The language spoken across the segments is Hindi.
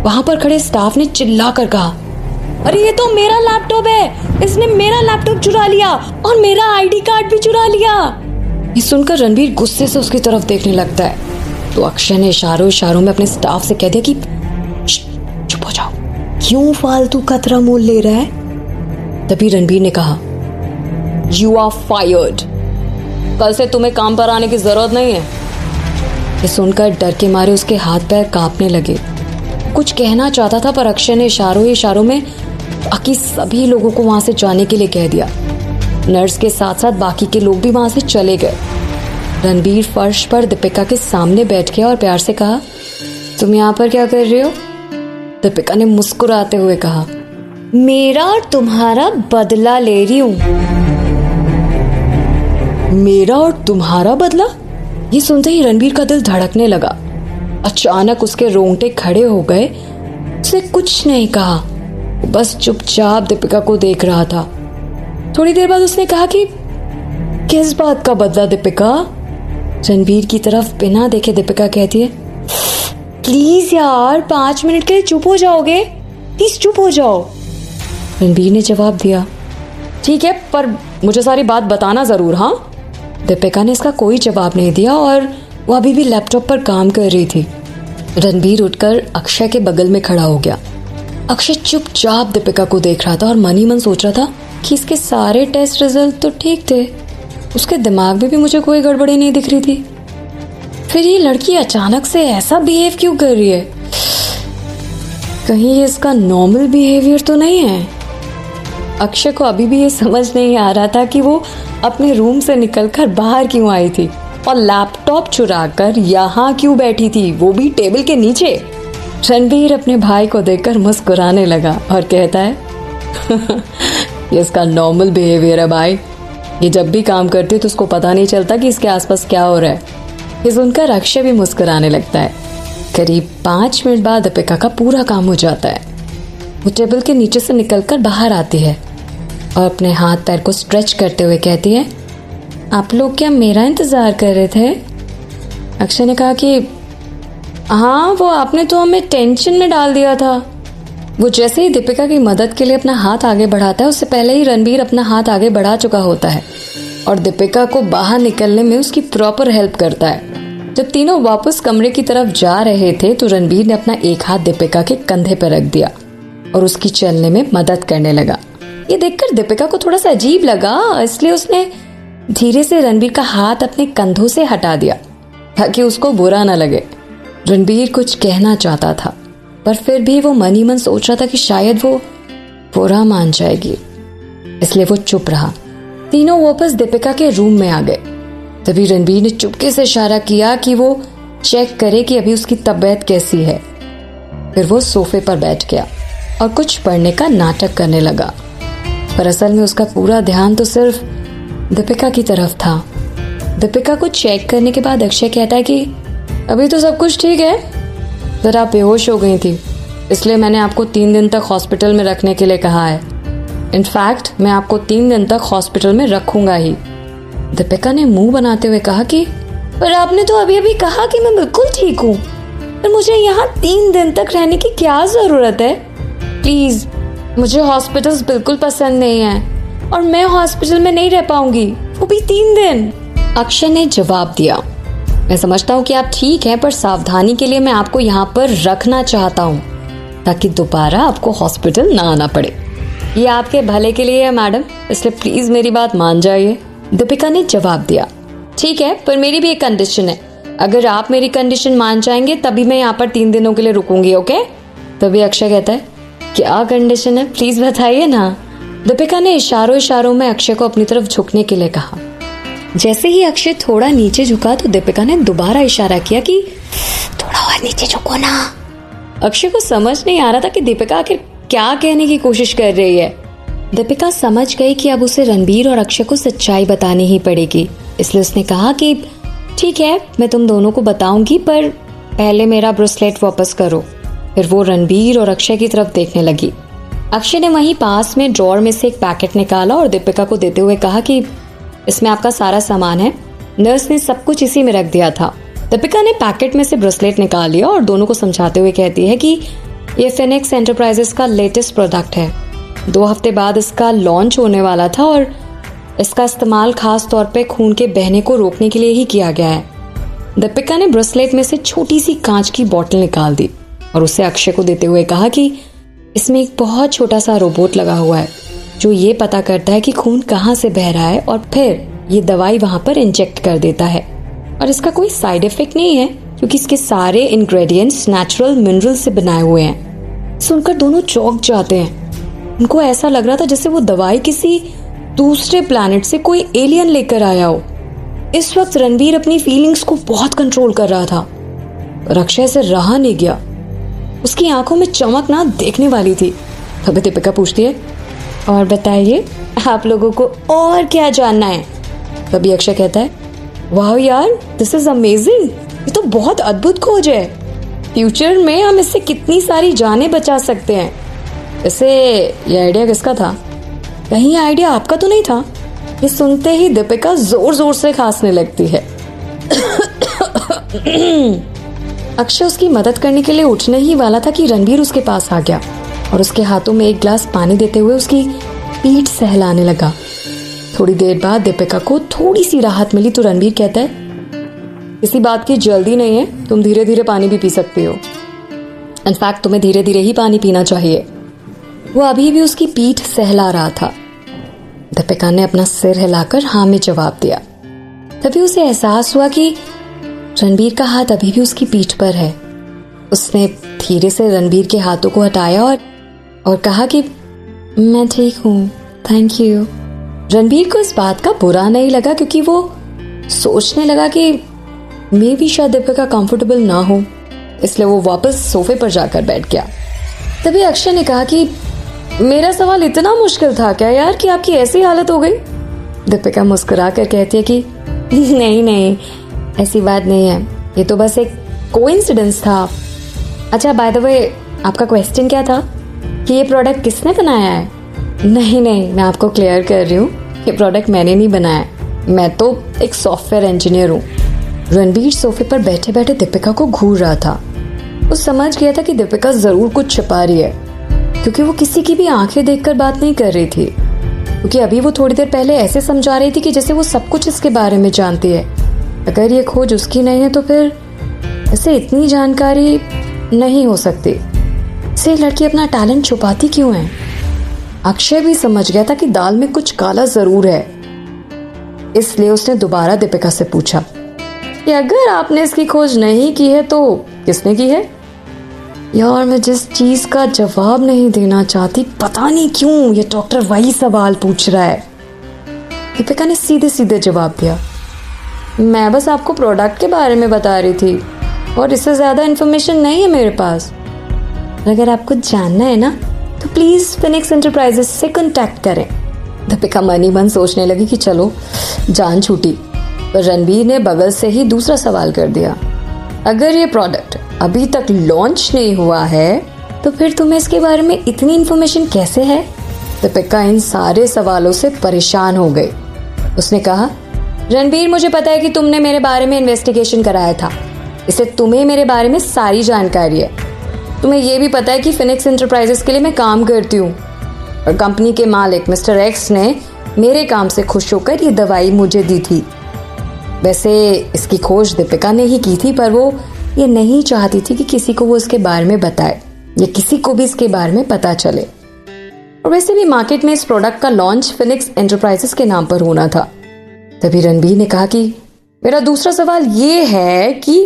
वहां पर खड़े स्टाफ ने चिल्ला कर कहा, अरे ये तो मेरा लैपटॉप है, इसने मेरा लैपटॉप चुरा लिया और मेरा आईडी कार्ड भी चुरा लिया। ये सुनकर रणबीर गुस्से से उसकी तरफ देखने लगता है तो अक्षय ने इशारों में अपने स्टाफ से कह दिया कि चुप हो जाओ, क्यों फालतू खतरा मोल ले रहा है। तभी रणबीर ने कहा, यू आर फायर्ड, कल से तुम्हें काम पर आने की जरूरत नहीं है। ये सुनकर डर के मारे उसके हाथ पैर कांपने लगे। कुछ कहना चाहता था पर अक्षय ने इशारों में बाकी सभी लोगों को वहां से जाने के लिए कह दिया। नर्स के साथ साथ बाकी के लोग भी वहां से चले गए। रणबीर फर्श पर दीपिका के सामने बैठ गया और प्यार से कहा, तुम यहाँ पर क्या कर रहे हो? दीपिका ने मुस्कुराते हुए कहा, मेरा और तुम्हारा बदला ले रही हूं। मेरा और तुम्हारा बदला? ये सुनते ही रणबीर का दिल धड़कने लगा। अचानक उसके रोंगटे खड़े हो गए। उसने कुछ नहीं कहा, बस चुपचाप दीपिका को देख रहा था। थोड़ी देर बाद उसने कहा कि किस बात का बदला दीपिका? रणबीर की तरफ बिना देखे दीपिका कहती है, प्लीज यार 5 मिनट के लिए चुप हो जाओगे? प्लीज चुप हो जाओ। रणबीर ने जवाब दिया, ठीक है, पर मुझे सारी बात बताना जरूर। हाँ। दीपिका ने इसका कोई जवाब नहीं दिया और वो अभी भी लैपटॉप पर काम कर रही थी। रणबीर उठकर अक्षय के बगल में खड़ा हो गया। अक्षय चुपचाप दीपिका को देख रहा था और मन ही मन सोच रहा था कि इसके सारे टेस्ट रिजल्ट तो ठीक थे, उसके दिमाग में भी मुझे कोई गड़बड़ी नहीं दिख रही थी, फिर ये लड़की अचानक से ऐसा बिहेव क्यों कर रही है? कहीं ये इसका नॉर्मल बिहेवियर तो नहीं है? अक्षय को अभी भी ये समझ नहीं आ रहा था कि वो अपने रूम से निकलकर बाहर क्यों आई थी और लैपटॉप चुराकर यहाँ क्यों बैठी थी, वो भी टेबल के नीचे। रणबीर अपने भाई को देखकर मुस्कुराने लगा और कहता है, ये इसका नॉर्मल बिहेवियर है भाई, ये जब भी काम करती है तो उसको पता नहीं चलता कि इसके आसपास क्या हो रहा है। ये सुनकर अक्षय भी मुस्कुराने लगता है। करीब 5 मिनट बाद दीपिका का पूरा काम हो जाता है। वो टेबल के नीचे से निकलकर बाहर आती है और अपने हाथ पैर को स्ट्रेच करते हुए कहती है, आप लोग क्या मेरा इंतजार कर रहे थे? अक्षय ने कहा कि हाँ, वो आपने तो हमें टेंशन में डाल दिया था। वो जैसे ही दीपिका की मदद के लिए अपना हाथ आगे बढ़ाता है, उससे पहले ही रणबीर अपना हाथ आगे बढ़ा चुका होता है और दीपिका को बाहर निकलने में उसकी प्रॉपर हेल्प करता है। जब तीनों वापस कमरे की तरफ जा रहे थे तो रणबीर ने अपना एक हाथ दीपिका के कंधे पर रख दिया और उसकी चलने में मदद करने लगा। ये देखकर दीपिका को थोड़ा सा अजीब लगा, इसलिए उसने धीरे से रणबीर का हाथ अपने कंधों से हटा दिया ताकि उसको बुरा न लगे। रणबीर कुछ कहना चाहता था पर फिर भी वो मन ही मन सोच रहा था कि शायद वो बुरा मान जाएगी, इसलिए वो चुप रहा। तीनों वापस दीपिका के रूम में आ गए। तभी रणबीर ने चुपके से इशारा किया कि वो चेक करे कि अभी उसकी तबीयत कैसी है। फिर वो सोफे पर बैठ गया और कुछ पढ़ने का नाटक करने लगा, पर असल में उसका पूरा ध्यान तो सिर्फ दीपिका की तरफ था। दीपिका को चेक करने के बाद अक्षय कहता है कि अभी तो सब कुछ ठीक है, पर आप बेहोश हो गई थी, इसलिए मैंने आपको 3 दिन तक हॉस्पिटल में रखने के लिए कहा है। इनफैक्ट मैं आपको 3 दिन तक हॉस्पिटल में रखूंगा ही। दीपिका ने मुंह बनाते हुए कहा कि पर आपने तो अभी अभी कहा कि मैं बिल्कुल ठीक हूँ, पर मुझे यहाँ 3 दिन तक रहने की क्या जरूरत है? प्लीज, मुझे हॉस्पिटल्स बिल्कुल पसंद नहीं है और मैं हॉस्पिटल में नहीं रह पाऊंगी, वो भी 3 दिन। अक्षय ने जवाब दिया, मैं समझता हूँ कि आप ठीक हैं, पर सावधानी के लिए मैं आपको यहाँ पर रखना चाहता हूँ ताकि दोबारा आपको हॉस्पिटल ना आना पड़े। ये आपके भले के लिए है मैडम, इसलिए प्लीज मेरी बात मान जाइए। दीपिका ने जवाब दिया, ठीक है, पर मेरी भी एक कंडीशन है, अगर आप मेरी कंडीशन मान जाएंगे तभी मैं यहाँ पर 3 दिनों के लिए रुकूंगी, ओके? तभी अक्षय कहता है, क्या कंडीशन है, प्लीज बताइए ना। दीपिका ने इशारों में अक्षय को अपनी तरफ झुकने के लिए कहा। जैसे ही अक्षय थोड़ा नीचे झुका तो दीपिका ने दोबारा इशारा किया कि थोड़ा और नीचे झुको ना। अक्षय को समझ नहीं आ रहा था कि दीपिका आखिर क्या कहने की कोशिश कर रही है। दीपिका समझ गई कि अब उसे रणबीर और अक्षय को सच्चाई बतानी ही पड़ेगी, इसलिए उसने कहा कि ठीक है, मैं तुम दोनों को बताऊंगी, पर पहले मेरा ब्रेसलेट वापस करो। फिर वो रणबीर और अक्षय की तरफ देखने लगी। अक्षय ने वहीं पास में ड्रॉर में से एक पैकेट निकाला और दीपिका को देते हुए कहा कि इसमें आपका सारा सामान है, नर्स ने सब कुछ इसी में रख दिया था। दीपिका ने पैकेट में से ब्रेसलेट निकाल लिया और दोनों को समझाते हुए कहती है कि ये फिनिक्स एंटरप्राइजेस का लेटेस्ट प्रोडक्ट है। 2 हफ्ते बाद इसका लॉन्च होने वाला था और इसका इस्तेमाल खास तौर पे खून के बहने को रोकने के लिए ही किया गया है। दीपिका ने ब्रेसलेट में से छोटी सी कांच की बोतल निकाल दी और उसे अक्षय को देते हुए कहा कि इसमें एक बहुत छोटा सा रोबोट लगा हुआ है जो ये पता करता है कि खून कहाँ से बह रहा है और फिर ये दवाई वहां पर इंजेक्ट कर देता है। और इसका कोई साइड इफेक्ट नहीं है क्योंकि इसके सारे इंग्रेडिएंट्स नेचुरल मिनरल से बनाए हुए हैं। सुनकर दोनों चौंक जाते हैं। उनको ऐसा लग रहा था जैसे वो दवाई किसी दूसरे प्लैनेट से कोई एलियन लेकर आया हो। इस वक्त रणबीर अपनी फीलिंग्स को बहुत कंट्रोल कर रहा था और अक्षय से रहा नहीं गया। उसकी आंखों में चमक ना देखने वाली थी। तभी दीपिका पूछती है, और बताइए आप लोगों को और क्या जानना है? तभी अक्षय कहता है, वाह यार, दिस इज अमेजिंग, ये तो बहुत अद्भुत खोज है। फ्यूचर में हम इससे कितनी सारी जानें बचा सकते हैं। वैसे ये आइडिया किसका था? कहीं आइडिया आपका तो नहीं था? ये सुनते ही दीपिका जोर जोर से खांसने लगती है। अक्षय उसकी मदद करने के लिए उठने ही वाला था कि रणबीर उसके पास आ गया और उसके हाथों में एक गिलास पानी देते हुए उसकी पीठ सहलाने लगा। थोड़ी देर बाद दीपिका को थोड़ी सी राहत मिली तो रणबीर कहता है, किसी बात की जल्दी नहीं है, तुम धीरे धीरे पानी भी पी सकती हो। इनफैक्ट तुम्हें धीरे धीरे ही पानी पीना चाहिए। वो अभी भी उसकी पीठ सहला रहा था। दीपिका ने अपना सिर हिलाकर हाँ में जवाब दिया। तभी उसे एहसास हुआ कि रणबीर का हाथ अभी भी उसकी पीठ पर है। उसने धीरे से रणबीर के हाथों को हटाया और कहा कि मैं ठीक हूँ, थैंक यू। रणबीर को इस बात का बुरा नहीं लगा क्योंकि वो सोचने लगा कि मे भी शायद दीपिका कंफर्टेबल ना हो, इसलिए वो वापस सोफे पर जाकर बैठ गया। तभी अक्षय ने कहा कि मेरा सवाल इतना मुश्किल था क्या यार कि आपकी ऐसी हालत हो गई? दीपिका मुस्कुरा कर कहती है कि नहीं नहीं, ऐसी बात नहीं है, ये तो बस एक कोइंसिडेंस था। अच्छा, बाय द वे, आपका क्वेश्चन क्या था कि ये प्रोडक्ट किसने बनाया है? नहीं, मैं आपको क्लियर कर रही हूँ, ये प्रोडक्ट मैंने नहीं बनाया, मैं तो एक सॉफ्टवेयर इंजीनियर हूँ। रणबीर सोफे पर बैठे बैठे दीपिका को घूर रहा था। वो समझ गया था कि दीपिका जरूर कुछ छिपा रही है क्योंकि वो किसी की भी आंखें देखकर बात नहीं कर रही थी। क्योंकि अभी वो थोड़ी देर पहले ऐसे समझा रही थी कि जैसे वो सब कुछ इसके बारे में जानती है। अगर ये खोज उसकी नहीं है तो फिर इसे इतनी जानकारी नहीं हो सकती। इसे लड़की अपना टैलेंट छुपाती क्यों है? अक्षय भी समझ गया था कि दाल में कुछ काला जरूर है, इसलिए उसने दोबारा दीपिका से पूछा कि अगर आपने इसकी खोज नहीं की है तो किसने की है? यार, मैं जिस चीज का जवाब नहीं देना चाहती, पता नहीं क्यों ये डॉक्टर वही सवाल पूछ रहा है। दीपिका ने सीधे सीधे जवाब दिया, मैं बस आपको प्रोडक्ट के बारे में बता रही थी और इससे ज्यादा इन्फॉर्मेशन नहीं है मेरे पास। अगर आपको जानना है ना तो प्लीज फिनिक्स एंटरप्राइजेस से कांटेक्ट करें। दीपिका मन ही मन सोचने लगी कि चलो जान छूटी, पर रणबीर ने बगल से ही दूसरा सवाल कर दिया, अगर ये प्रोडक्ट अभी तक लॉन्च नहीं हुआ है तो फिर तुम्हें इसके बारे में इतनी इन्फॉर्मेशन कैसे है? दीपिका इन सारे सवालों से परेशान हो गई। उसने कहा, रणबीर, मुझे पता है कि तुमने मेरे बारे में इन्वेस्टिगेशन कराया था, इसलिए तुम्हें मेरे बारे में सारी जानकारी है। तुम्हें यह भी पता है कि फिनिक्स एंटरप्राइजेस के लिए मैं काम करती हूँ और कंपनी के मालिक मिस्टर एक्स ने मेरे काम से खुश होकर ये दवाई मुझे दी थी। वैसे इसकी खोज दीपिका ने ही की थी, पर वो ये नहीं चाहती थी कि किसी को वो इसके बारे में बताए या किसी को भी इसके बारे में पता चले। और वैसे भी मार्केट में इस प्रोडक्ट का लॉन्च फिनिक्स एंटरप्राइजेस के नाम पर होना था। तभी रणबीर ने कहा कि मेरा दूसरा सवाल ये है कि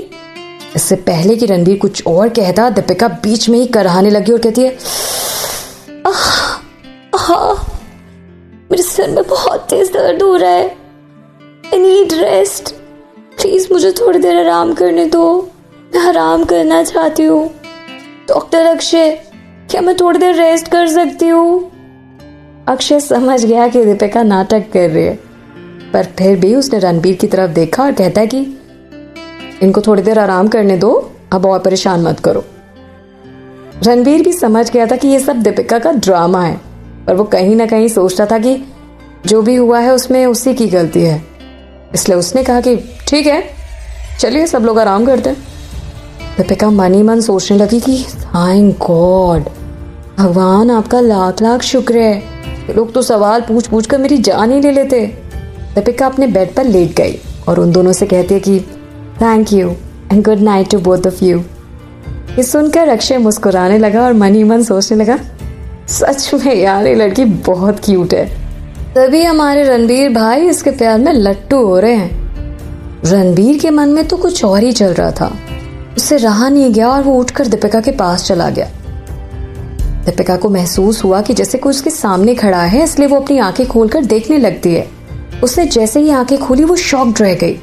इससे पहले कि रणबीर कुछ और कहता, दीपिका बीच में ही कराहने लगी और कहती है, मेरे सिर में बहुत तेज दर्द हो रहा है, आई नीड रेस्ट, प्लीज मुझे थोड़ी देर आराम करने दो, मैं आराम करना चाहती हूँ। डॉक्टर अक्षय, क्या मैं थोड़ी देर रेस्ट कर सकती हूँ? अक्षय समझ गया कि दीपिका नाटक कर रही है, पर फिर भी उसने रणबीर की तरफ देखा और कहता है कि इनको थोड़ी देर आराम करने दो, अब और परेशान मत करो। रणबीर भी समझ गया था कि ये सब दीपिका का ड्रामा है, पर वो कहीं ना कहीं सोचता था कि जो भी हुआ है उसमें उसी की गलती है। इसलिए उसने कहा कि ठीक है, चलिए सब लोग आराम करते हैं। दीपिका मन ही मन सोचने लगी कि थैंक गॉड, भगवान आपका लाख लाख शुक्र है, ये लोग तो सवाल पूछ पूछ कर मेरी जान ही ले लेते। दीपिका अपने बेड पर लेट गई और उन दोनों से कहती है कि thank you and good night to both of you. ये सुनकर अक्षय मुस्कुराने लगा और मन ही मन सोचने लगा, सच में यार ये लड़की बहुत क्यूट है। तभी हमारे रणबीर भाई इसके प्यार में लट्टू हो रहे हैं। रणबीर के मन में तो कुछ और ही चल रहा था, उससे रहा नहीं गया और वो उठकर दीपिका के पास चला गया। दीपिका को महसूस हुआ कि जैसे कोई उसके सामने खड़ा है, इसलिए वो अपनी आंखें खोलकर देखने लगती है। उसने जैसे ही आंखें खोली वो शॉक्ड रह गई।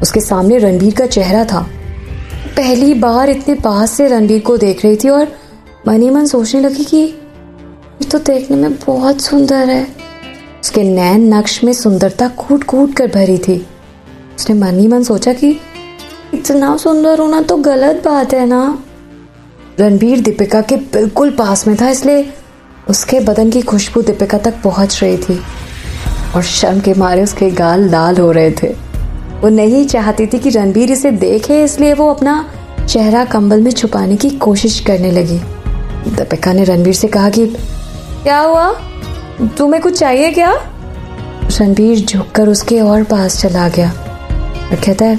उसके सामने रणबीर का चेहरा था। पहली बार इतने पास से रणबीर को देख रही थी और मन ही मन सोचने लगी कि ये तो देखने में बहुत सुंदर है। उसके नैन नक्श में सुंदरता कूट कूट कर भरी थी। उसने मन ही मन सोचा कि इतना सुंदर होना तो गलत बात है ना। रणबीर दीपिका के बिल्कुल पास में था, इसलिए उसके बदन की खुशबू दीपिका तक पहुंच रही थी और शर्म के मारे उसके गाल लाल हो रहे थे। वो नहीं चाहती थी कि रणबीर इसे देखे, इसलिए वो अपना चेहरा कंबल में छुपाने की कोशिश करने लगी। दीपिका ने रणबीर से कहा कि क्या हुआ, तुम्हें कुछ चाहिए क्या? रणबीर झुककर उसके और पास चला गया और कहता है,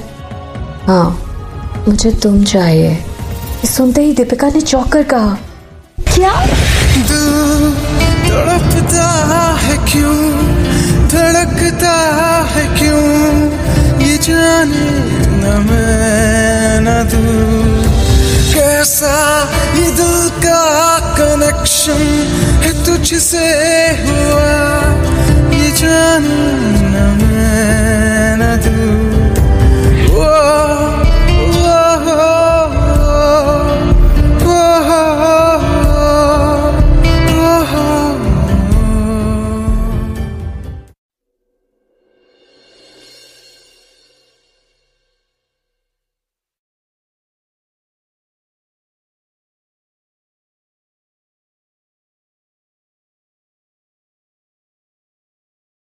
हाँ मुझे तुम चाहिए। सुनते ही दीपिका ने चौंक कर कहा, क्या? तड़पता है क्यों, धड़कता है क्यों, ये जाने न मैं न तू, कैसा ये दिल का कनेक्शन है तुझसे हुआ, ये जानूं